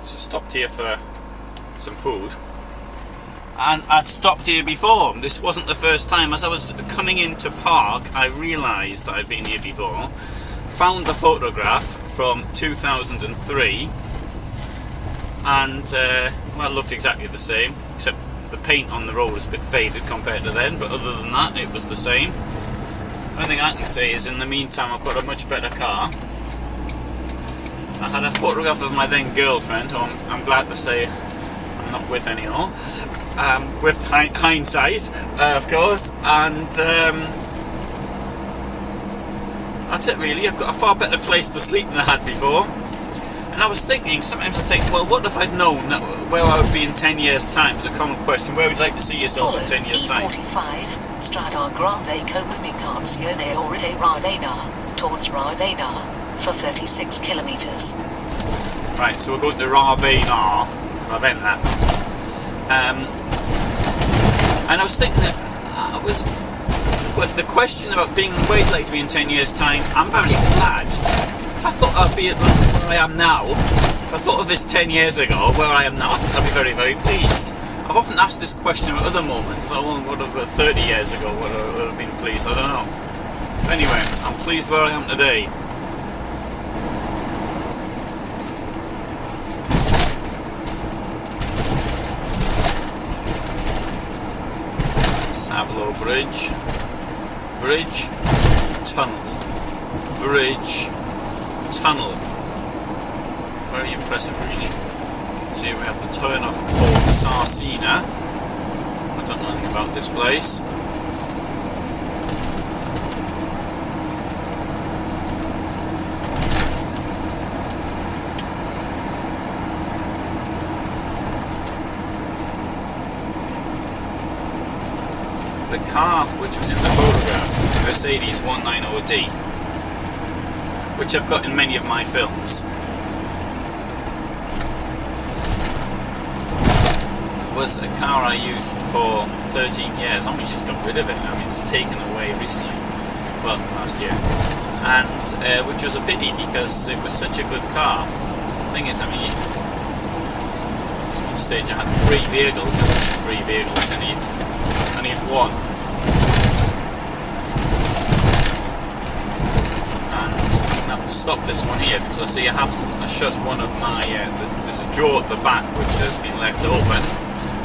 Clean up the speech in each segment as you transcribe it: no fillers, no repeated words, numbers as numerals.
So stopped here for some food. And I've stopped here before. This wasn't the first time. As I was coming into park, I realised that I'd been here before. Found the photograph from 2003, and well, it looked exactly the same, except the paint on the road was a bit faded compared to then, but other than that, it was the same. The only thing I can say is, in the meantime, I've got a much better car. I had a photograph of my then girlfriend, who I'm glad to say I'm not with anymore. With hindsight, of course, and that's it really. I've got a far better place to sleep than I had before. And I was thinking, sometimes I think, well, what if I'd known that where I would be in 10 years' time? It's a common question. Where would you like to see yourself in 10 years' time? E45, Strada Grande Comunicazione Orte Ravenna, towards Ravenna, for 36 kilometres. Right, so we're going to Ravenna. And I was thinking that but the question about being where you'd like to be in 10 years' time, I'm very glad. If I thought I'd be where I am now, if I thought of this 10 years ago, where I am now, I think I'd be very, very pleased. I've often asked this question at other moments. I thought, well, what about 30 years ago, would I have been pleased? I don't know. Anyway, I'm pleased where I am today. Savlo Bridge, tunnel, bridge, tunnel. Very impressive really. So here we have the turn off Port Cesena. I don't know anything about this place. The car which was in the photograph, the Mercedes 190D, which I've got in many of my films, was a car I used for 13 years. I only just got rid of it. I mean, it was taken away recently, well, last year, and which was a pity because it was such a good car. The thing is, I mean, at one stage I had 3 vehicles. I don't need 3 vehicles. I need one. And I'm going to have to stop this one here because I see I haven't shut one of my, there's a drawer at the back which has been left open.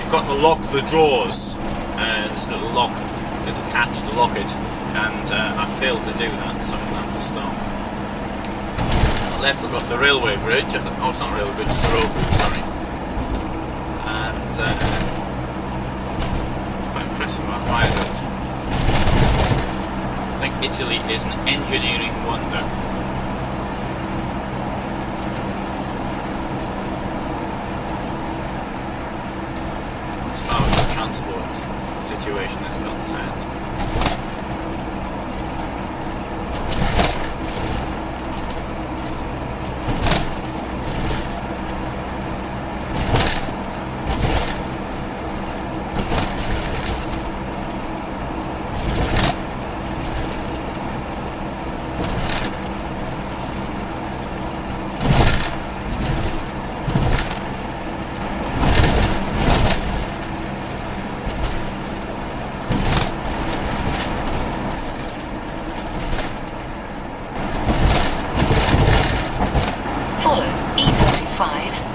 You've got to lock the drawers. There's a little lock, little catch to lock it, and I failed to do that, so I'm going to have to stop. On the left we've got the railway bridge. Oh, it's not a railway bridge, it's a road bridge, sorry. And impressive viaduct. I think Italy is an engineering wonder. As far as the transport situation is concerned.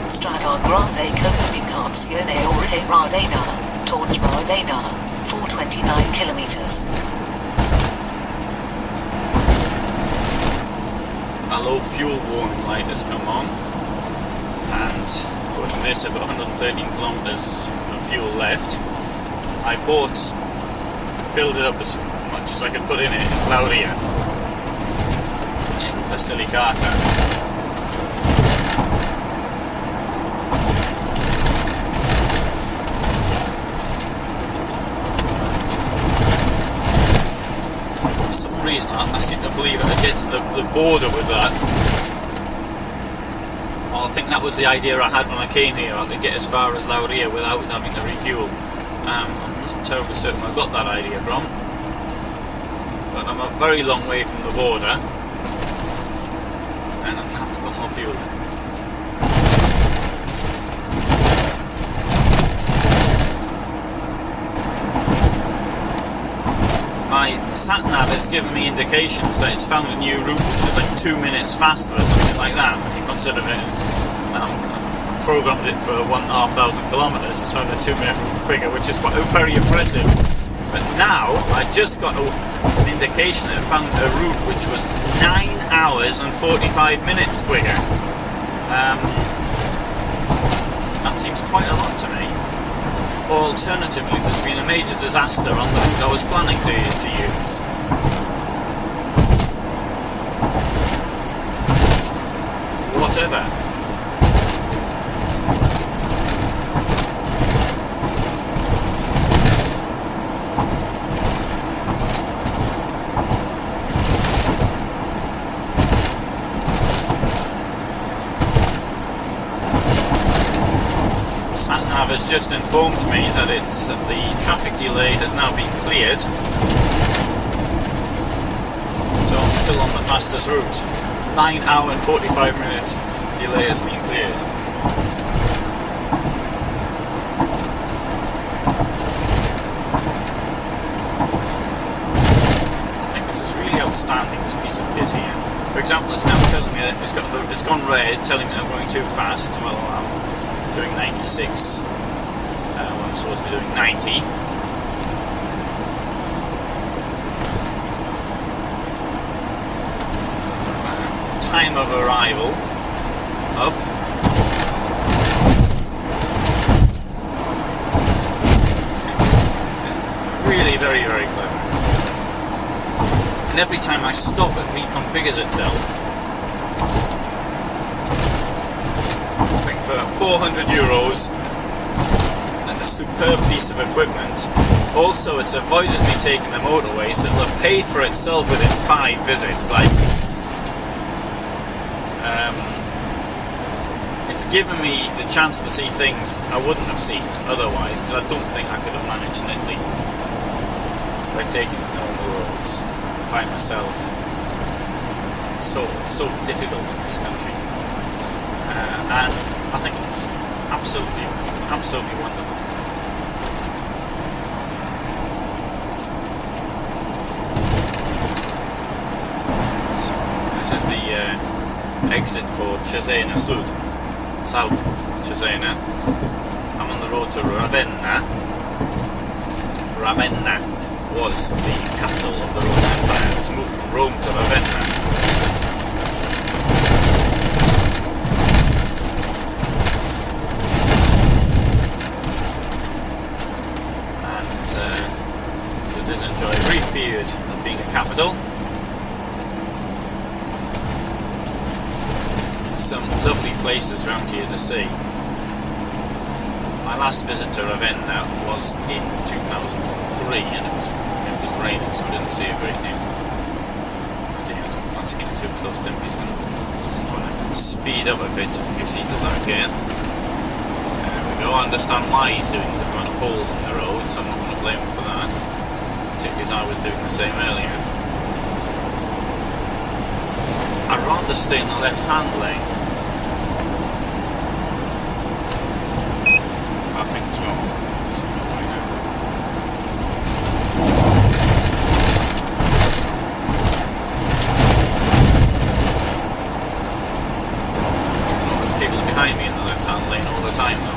Strada Grande Comunicazione Orte Ravenna, towards Ravenna, for 29 kilometres. A low fuel warning light has come on, and according to this I've got 113 kilometres of fuel left. I filled it up as much as I could put in it in Lauria, in Basilicata. I seem to believe that I get to the border with that. Well, I think that was the idea I had when I came here. I could get as far as Lauria without having to refuel. I'm not terribly certain I got that idea from, but I'm a very long way from the border, and I'm going to have to put more fuel in. sat-nav has given me indications that it's found a new route which is like 2 minutes faster or something like that. When you consider it, programmed it for 1,500 kilometers, it's found a 2-minute route quicker, which is quite very impressive. But now I just got an indication that it found a route which was 9 hours and 45 minutes quicker. That seems quite a lot to me. Alternatively, there's been a major disaster on the route I was planning to use. Whatever. Sat-nav has just informed me that the traffic delay has now been cleared, so I'm still on the fastest route. 9 hour and 45 minute delay has been cleared. I think this is really outstanding, this piece of kit here. For example, it's now telling me that it's gone red, telling me I'm going too fast. Well, I'm doing 96. I'm supposed to be doing 90. Time of arrival up. Really very, very clever. And every time I stop, it reconfigures itself. I think for €400 and a superb piece of equipment. Also, it's avoided me taking the motorway, so it'll have paid for itself within 5 visits. Like it's given me the chance to see things I wouldn't have seen otherwise, because I don't think I could have managed in Italy by taking the normal roads by myself. It's so difficult in this country, and I think it's absolutely wonderful. So this is the exit for Cesena South Cesena. I'm on the road to Ravenna. Ravenna was the capital of the Roman Empire. It's moved from Rome to Ravenna. And so I did enjoy a brief period of being a capital. Some lovely places around here to see. My last visit to Ravenna was in 2003, and it was raining, so I didn't see a great deal. I don't fancy getting too close to him. He's going to speed up a bit just in case he does that again. There we go. I understand why he's doing the kind of holes in the road, so I'm not going to blame him for that, particularly as I was doing the same earlier. I'd rather stay in the left-hand lane. I think as well. I know there's people behind me in the left-hand lane all the time though.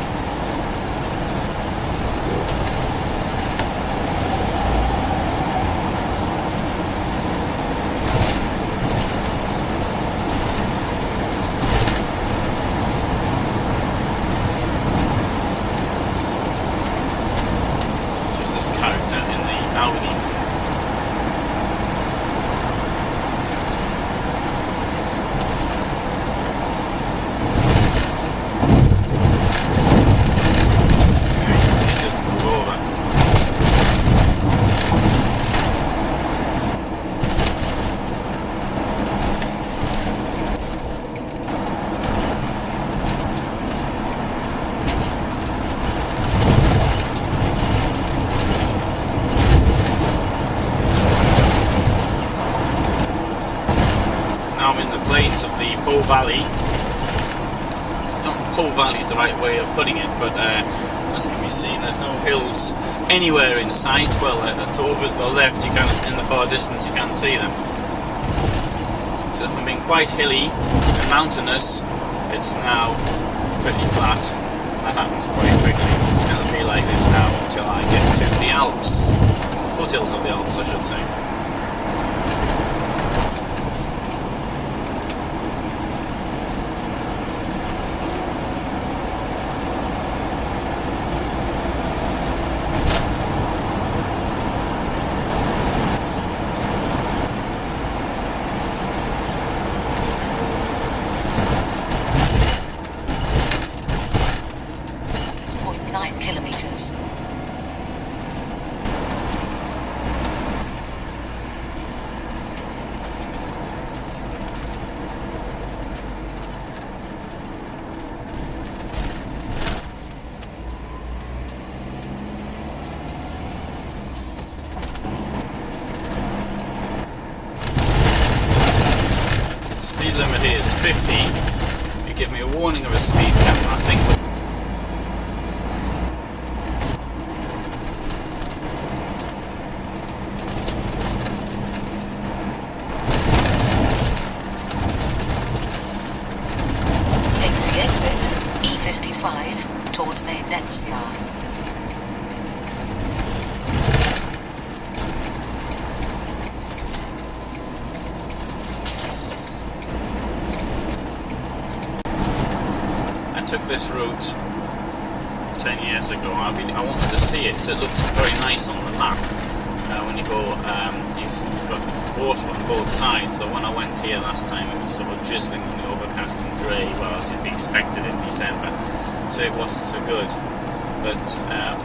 Valley. I don't know if Pole Valley is the right way of putting it, but as can be seen, there's no hills anywhere in sight. Well, to over the left, you can, in the far distance, you can't see them. So from being quite hilly and mountainous, it's now pretty flat. That happens quite quickly. It'll be like this now until I get to the Alps, foothills of the Alps, I should say. Speed limit here is 50. You give me a warning of a speed camera, I think. Take the exit, E55, towards Venezia. I took this route 10 years ago. I wanted to see it, so it looks very nice on the map. When you go, you've got water on both sides. The one I went here last time, it was sort of drizzling and overcast and grey, well, as you'd be expected in December, so it wasn't so good. But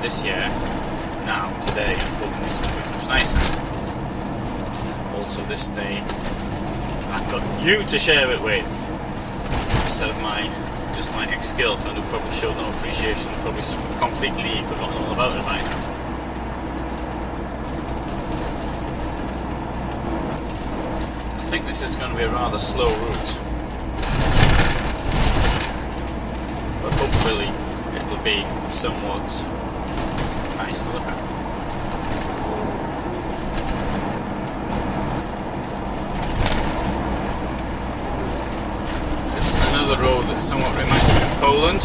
this year, now, today, I'm hoping it's going to be much nicer. Also this day, I've got you to share it with, instead of just my ex-girlfriend, who probably showed no appreciation, probably completely forgotten all about it by now. I think this is going to be a rather slow route, but hopefully it will be somewhat nice to look at. Another road that somewhat reminds me of Poland.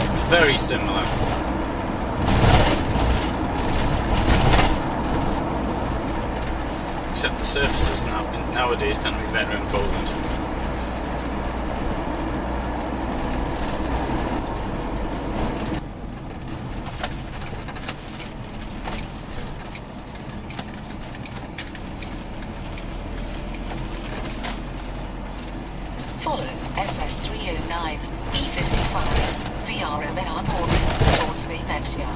It's very similar. Except the surfaces nowadays tend to be better in Poland. Follow SS309, E55, via Emiglia Romagna, towards Venezia,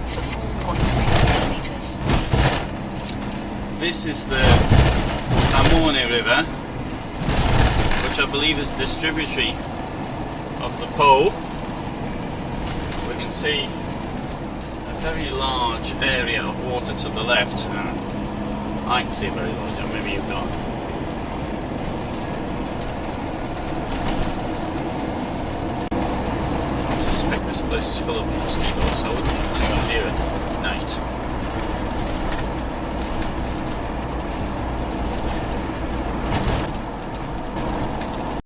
for 4.6 kilometers. This is the Amone River, which I believe is distributary of the Po. We can see a very large area of water to the left. I can see a very large, or maybe you can't. I suspect this place is full of mosquitoes, so I wouldn't want anyone near it.